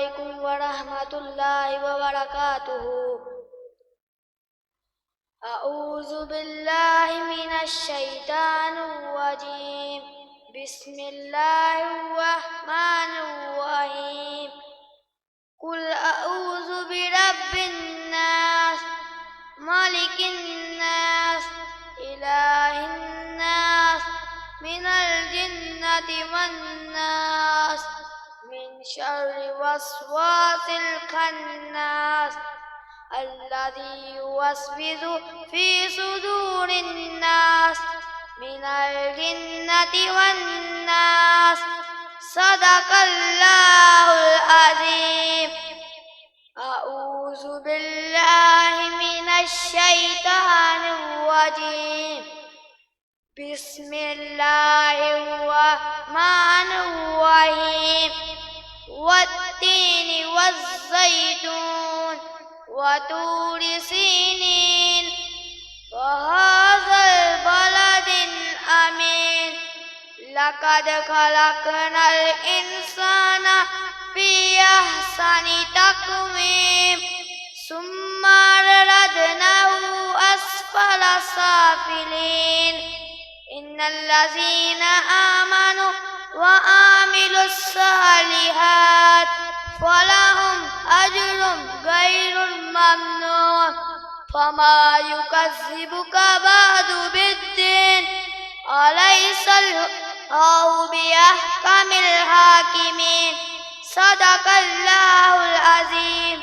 अलैकुम व रहमतुल्लाहि व बरकातुहू। अऊज़ु बिल्लाहि मिनश शैतानिर रजीम। बिस्मिल्लाहिर रहमानिर रहीम। कुल अऊज़ु बिरब्बिन नास, मालिकिन नास, इलाहिन नास, मिनल जिन्नति वन नास, मिन शर्रि वस्वासिल खन्नास, अल्लज़ी युवस्विसु फी सुदूरिन नास, मिनल जिन्नति वन नास। सदक़ल्लाहुल अज़ीम। अऊज़ु बिल्लाहि मिनश शैतानिर रजीम। बिस्मिल्लाहिर रहमानिर रहीम। वत्तीनि वज़्ज़ैतून वतूरि सीनीन वहाज़ल बलदिल अमीन। लक़द खलक़नल इंसाना फ़ी अहसनि तक़वीम। सुम्मा रददनाहु अस्फ़ल साफ़िलीन। इन्नल्लज़ीना आमनु व आमिलुस्सालिहात फ़लहुम अज्रुन गैरु ममनून। फ़मा युकज़्ज़िबुका बअदु बिद्दीन। अलैसल्लाहु बिअहकमिल हाकिमीन। सदक़ल्लाहुल अज़ीम।